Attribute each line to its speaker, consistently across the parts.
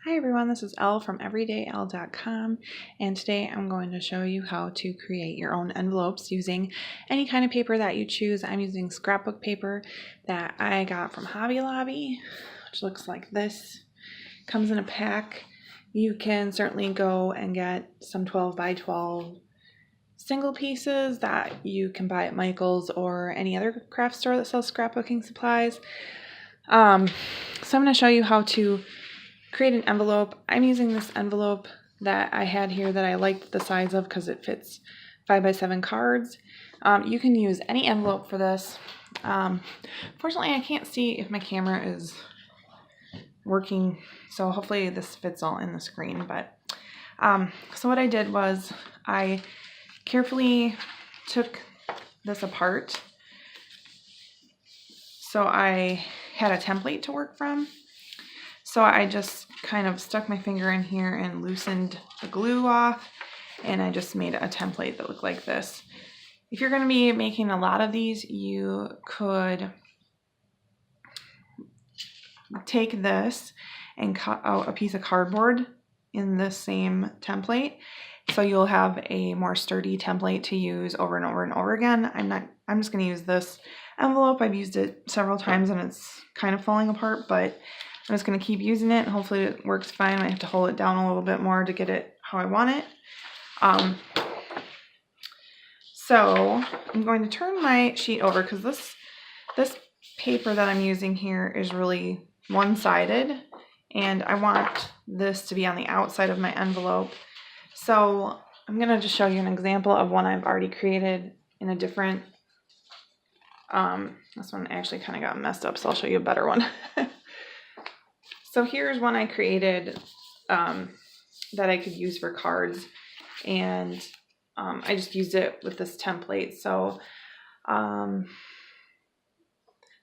Speaker 1: Hi everyone, this is Elle from everydayelle.com, and today I'm going to show you how to create your own envelopes using any kind of paper that you choose. I'm using scrapbook paper that I got from Hobby Lobby, which looks like this. Comes in a pack. You can certainly go and get some 12 by 12 single pieces that you can buy at Michael's or any other craft store that sells scrapbooking supplies. So I'm going to show you how to create an envelope. I'm using this envelope that I had here that I liked the size of because it fits 5 by 7 cards. You can use any envelope for this. Fortunately, I can't see if my camera is working, so hopefully this fits all in the screen. But so what I did was I carefully took this apart. So I had a template to work from. So I just kind of stuck my finger in here and loosened the glue off, and I just made a template that looked like this. If you're going to be making a lot of these, you could take this and cut out a piece of cardboard in the same template, so you'll have a more sturdy template to use over and over and over again. I'm just going to use this envelope. I've used it several times and it's kind of falling apart, but I'm just going to keep using it and hopefully it works fine. I have to hold it down a little bit more to get it how I want it. So I'm going to turn my sheet over because this paper that I'm using here is really one-sided, and I want this to be on the outside of my envelope. So I'm going to just show you an example of one I've already created in a different, this one actually kind of got messed up, so I'll show you a better one. So here's one I created that I could use for cards, and I just used it with this template. So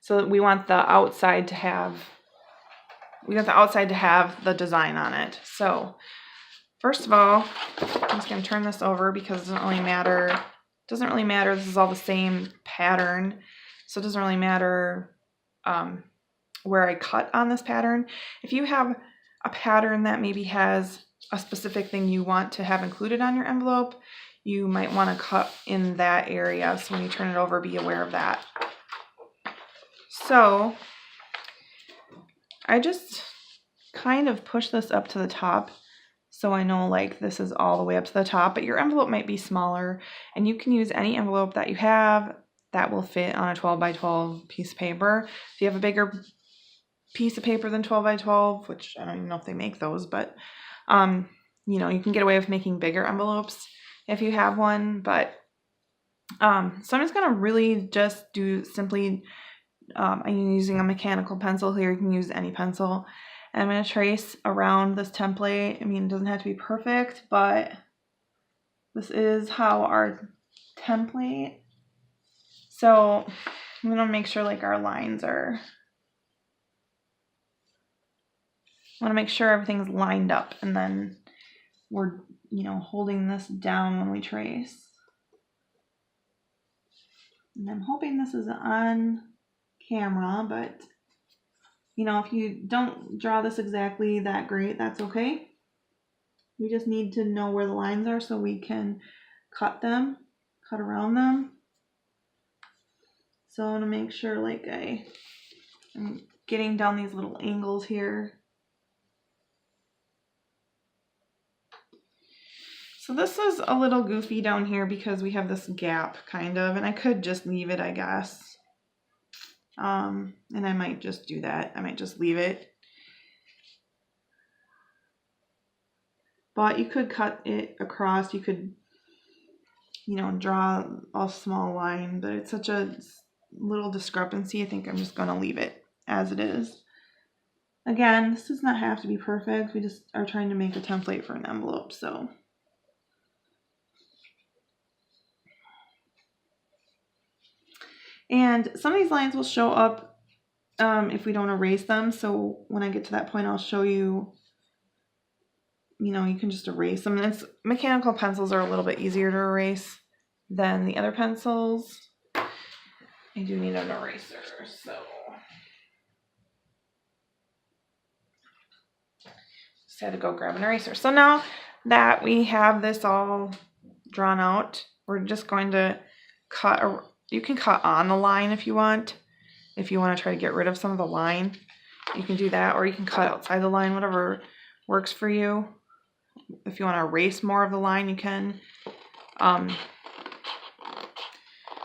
Speaker 1: so we want the outside to have the design on it. So first of all, I'm just going to turn this over because it doesn't really matter. This is all the same pattern, so it doesn't really matter where I cut on this pattern. If you have a pattern that maybe has a specific thing you want to have included on your envelope, you might want to cut in that area. So when you turn it over, be aware of that. So I just kind of push this up to the top so I know like this is all the way up to the top, but your envelope might be smaller, and you can use any envelope that you have that will fit on a 12 by 12 piece of paper. If you have a bigger piece of paper than 12 by 12, which I don't even know if they make those, but you know, you can get away with making bigger envelopes if you have one. But so I'm just gonna really just do simply, I'm using a mechanical pencil here. You can use any pencil, and I'm gonna trace around this template. I mean, it doesn't have to be perfect, but this is how our template. So I'm gonna make sure like our lines are, I want to make sure everything's lined up, and then we're, you know, holding this down when we trace. And I'm hoping this is on camera, but you know, if you don't draw this exactly that great, that's okay. We just need to know where the lines are so we can cut around them. So I want to make sure like I'm getting down these little angles here. So this is a little goofy down here because we have this gap kind of, and I could just leave it, I guess. And I might just do that. I might just leave it. But you could cut it across. You could, you know, draw a small line, but it's such a little discrepancy. I think I'm just going to leave it as it is. Again, this does not have to be perfect. We just are trying to make a template for an envelope, so. And some of these lines will show up if we don't erase them. So when I get to that point, I'll show you, you know, you can just erase them. And mechanical pencils are a little bit easier to erase than the other pencils. I do need an eraser, Just had to go grab an eraser. So now that we have this all drawn out, we're just going to cut. You can cut on the line if you want. If you want to try to get rid of some of the line, you can do that, or you can cut outside the line, whatever works for you. If you want to erase more of the line, you can.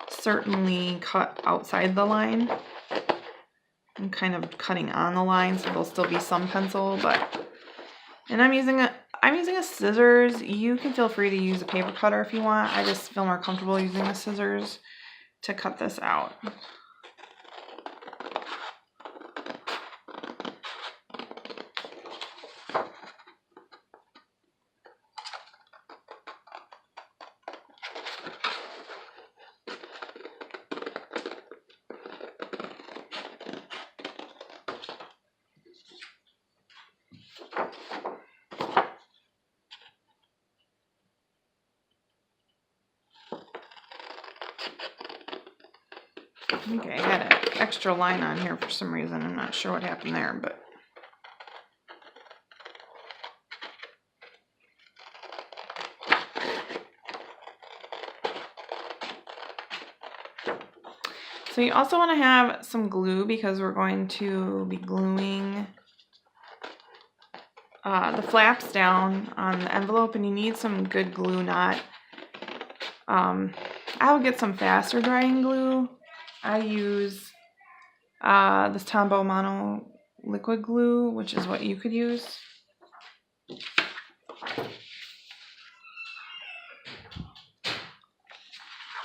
Speaker 1: Certainly cut outside the line. I'm kind of cutting on the line, so there'll still be some pencil, and I'm using a scissors. You can feel free to use a paper cutter if you want. I just feel more comfortable using the scissors to cut this out. Okay, I had an extra line on here for some reason. I'm not sure what happened there, but so you also want to have some glue because we're going to be gluing the flaps down on the envelope, and you need some good glue, not I will get some faster drying glue. I use this Tombow Mono liquid glue, which is what you could use.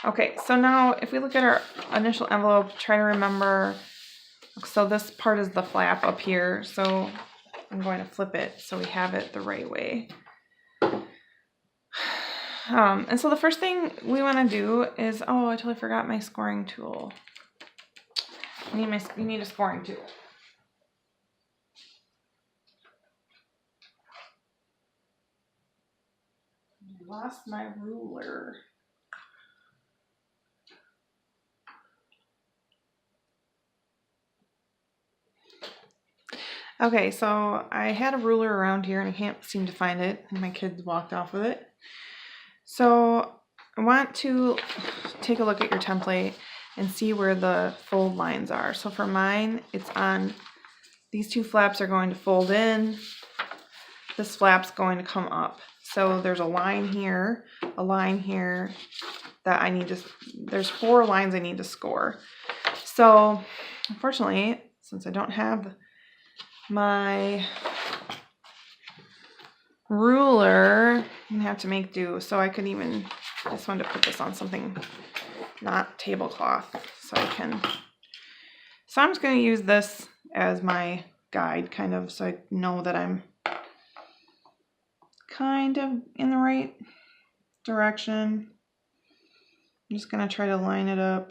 Speaker 1: Okay, so now if we look at our initial envelope, try to remember, so this part is the flap up here, so I'm going to flip it so we have it the right way. And so the first thing we want to do is, oh, I totally forgot my scoring tool. You need a scoring tool. I lost my ruler. Okay, so I had a ruler around here and I can't seem to find it, and my kids walked off with it. So I want to take a look at your template and see where the fold lines are. So for mine, it's on, these two flaps are going to fold in, this flap's going to come up. So there's a line here that I need to, there's 4 lines I need to score. So unfortunately, since I don't have my ruler, I'm gonna have to make do. So I could even, I just wanted to put this on something not tablecloth so I can, so I'm just gonna use this as my guide kind of, so I know that I'm kind of in the right direction. I'm just gonna try to line it up.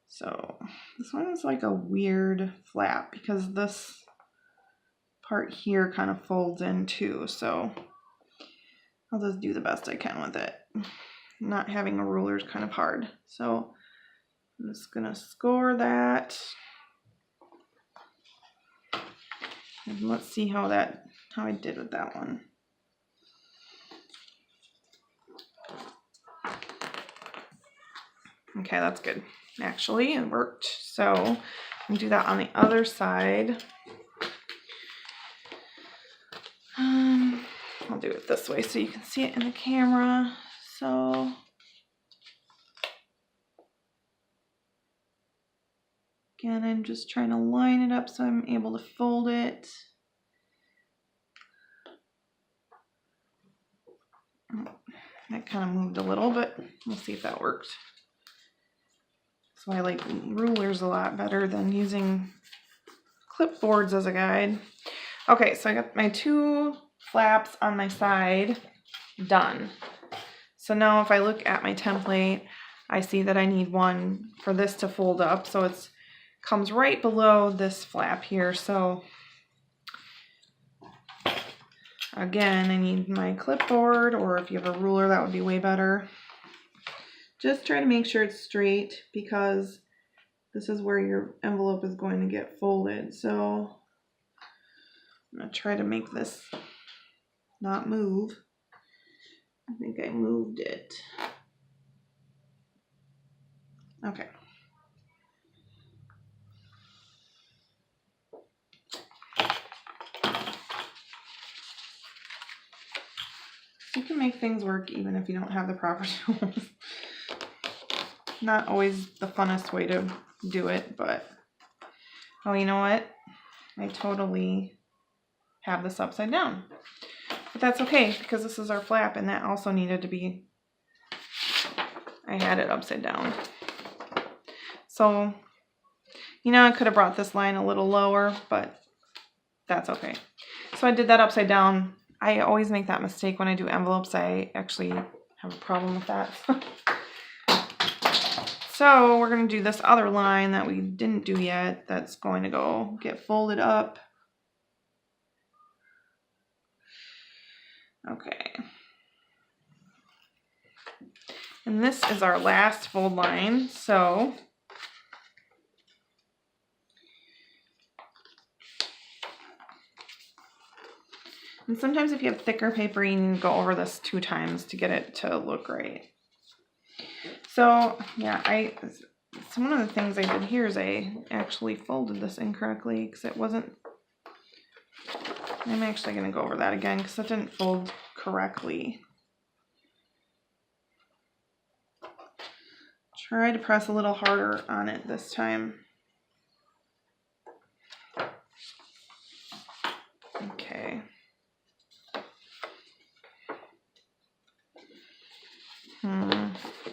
Speaker 1: So this one is like a weird flap because this part here kind of folds in too, so I'll just do the best I can with it. Not having a ruler is kind of hard, so I'm just gonna score that. And let's see how I did with that one. Okay, that's good. Actually, it worked. So I'm gonna do that on the other side. I'll do it this way so you can see it in the camera. So again, I'm just trying to line it up so I'm able to fold it. That kind of moved a little, but we'll see if that worked. So I like rulers a lot better than using clipboards as a guide. Okay, so I got my 2 flaps on my side done. So now if I look at my template, I see that I need one for this to fold up. So it comes right below this flap here. So again, I need my clipboard, or if you have a ruler, that would be way better. Just try to make sure it's straight because this is where your envelope is going to get folded. So I'm going to try to make this not move. I think I moved it. Okay. You can make things work even if you don't have the proper tools. Not always the funnest way to do it, but oh, you know what? I totally have this upside down. But that's okay because this is our flap and that also needed to be, I had it upside down. So, you know, I could have brought this line a little lower, but that's okay. So I did that upside down. I always make that mistake when I do envelopes. I actually have a problem with that. So we're going to do this other line that we didn't do yet. That's going to go get folded up. Okay. And this is our last fold line. So and sometimes if you have thicker paper, you need to go over this 2 times to get it to look right. So yeah, so one of the things I did here is I actually folded this incorrectly because it wasn't, I'm actually going to go over that again because it didn't fold correctly. Try to press a little harder on it this time. Okay.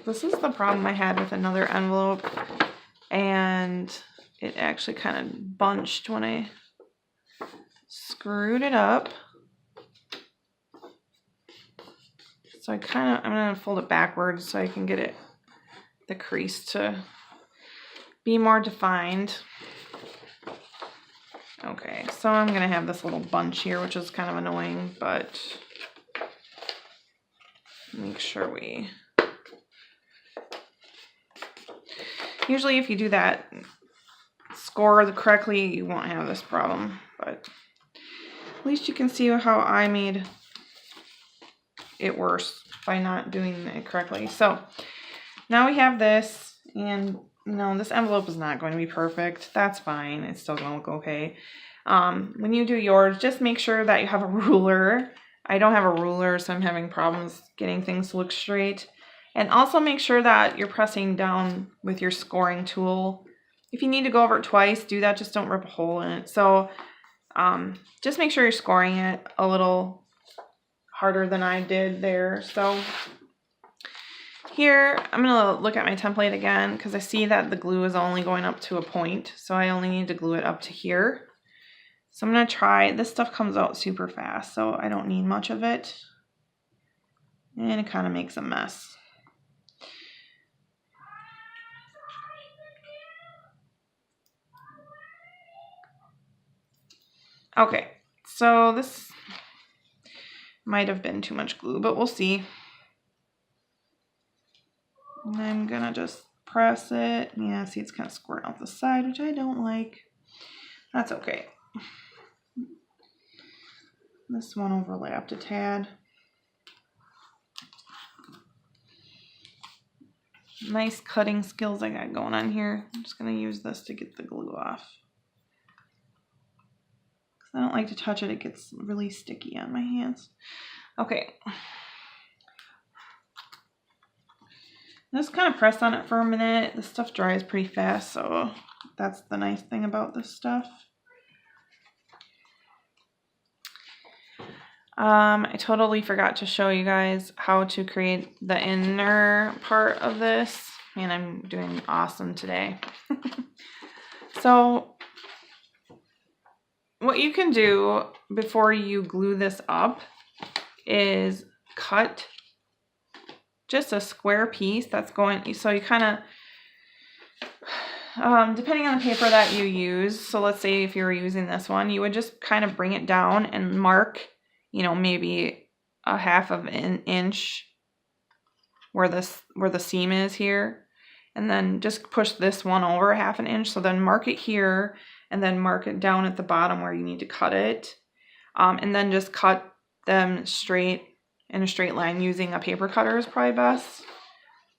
Speaker 1: This is the problem I had with another envelope, and it actually kind of bunched when I screwed it up. So I'm going to fold it backwards so I can get the crease to be more defined. Okay, so I'm going to have this little bunch here, which is kind of annoying, but make sure we... Usually if you do that, score correctly, you won't have this problem, but at least you can see how I made it worse by not doing it correctly. So now we have this, and no, this envelope is not going to be perfect. That's fine. It's still going to look okay. When you do yours, just make sure that you have a ruler. I don't have a ruler, so I'm having problems getting things to look straight. And also make sure that you're pressing down with your scoring tool. If you need to go over it twice, do that. Just don't rip a hole in it. So just make sure you're scoring it a little harder than I did there. So here, I'm going to look at my template again because I see that the glue is only going up to a point. So I only need to glue it up to here. So I'm going to try, this stuff comes out super fast, so I don't need much of it. And it kind of makes a mess. Okay, so this might have been too much glue, but we'll see. And I'm gonna just press it. Yeah, see it's kind of squirting off the side, which I don't like. That's okay. This one overlapped a tad. Nice cutting skills I got going on here. I'm just gonna use this to get the glue off. I don't like to touch it, it gets really sticky on my hands. Okay. Just kind of press on it for a minute. The stuff dries pretty fast, so that's the nice thing about this stuff. I totally forgot to show you guys how to create the inner part of this. Man, I'm doing awesome today. So what you can do before you glue this up is cut just a square piece that's going, so you kind of, depending on the paper that you use, so let's say if you were using this one, you would just kind of bring it down and mark, you know, maybe a half of an inch where the seam is here, and then just push this one over half an inch, so then mark it here and then mark it down at the bottom where you need to cut it. and then just cut them straight in a straight line using a paper cutter is probably best.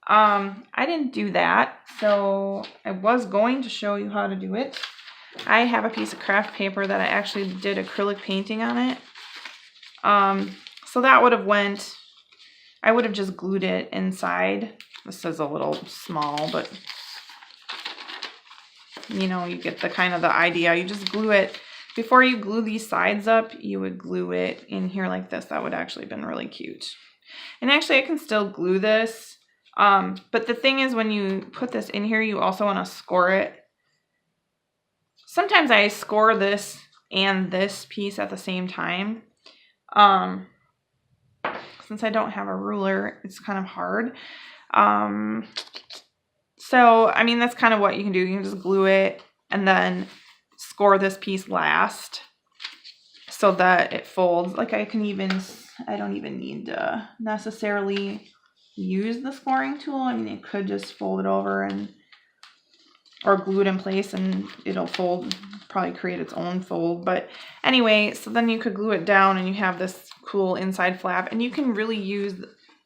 Speaker 1: I didn't do that, so I was going to show you how to do it. I have a piece of craft paper that I actually did acrylic painting on it. So that would have I would have just glued it inside. This is a little small, but you know, you get the kind of the idea. You just glue it. Before you glue these sides up, you would glue it in here like this. That would actually have been really cute. And actually I can still glue this. But the thing is, when you put this in here, you also want to score it. Sometimes I score this and this piece at the same time. Since I don't have a ruler, it's kind of hard. So, I mean, that's kind of what you can do. You can just glue it and then score this piece last so that it folds. Like I don't even need to necessarily use the scoring tool. I mean, it could just fold it over or glue it in place and it'll fold, probably create its own fold. But anyway, so then you could glue it down and you have this cool inside flap, and you can really use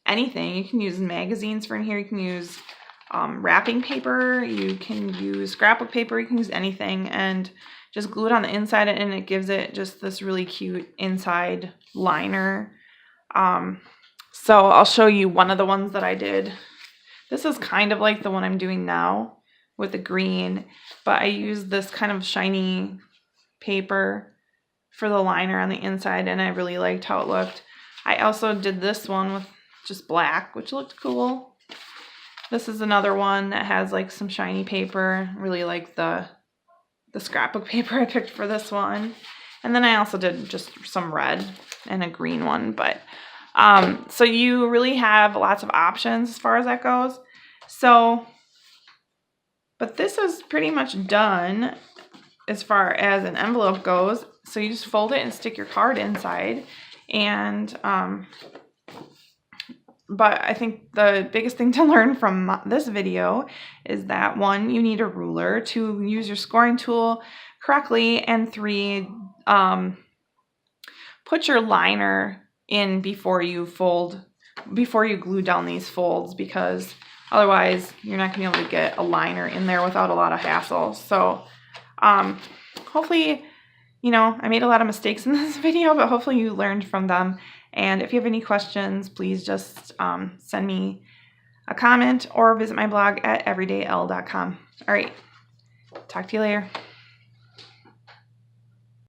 Speaker 1: anything. You can use magazines for in here. You can use wrapping paper. You can use scrapbook paper. You can use anything and just glue it on the inside, and it gives it just this really cute inside liner. So I'll show you one of the ones that I did. This is kind of like the one I'm doing now with the green, but I used this kind of shiny paper for the liner on the inside, and I really liked how it looked. I also did this one with just black, which looked cool. This is another one that has like some shiny paper. Really like the scrapbook paper I picked for this one. And then I also did just some red and a green one. But so you really have lots of options as far as that goes. So, but this is pretty much done as far as an envelope goes. So you just fold it and stick your card inside. And but I think the biggest thing to learn from this video is that 1, you need a ruler, 2, use your scoring tool correctly, and 3, put your liner in before you glue down these folds, because otherwise you're not going to be able to get a liner in there without a lot of hassle. So hopefully, you know, I made a lot of mistakes in this video, but hopefully you learned from them. And if you have any questions, please just send me a comment or visit my blog at everydayelle.com. All right, talk to you later.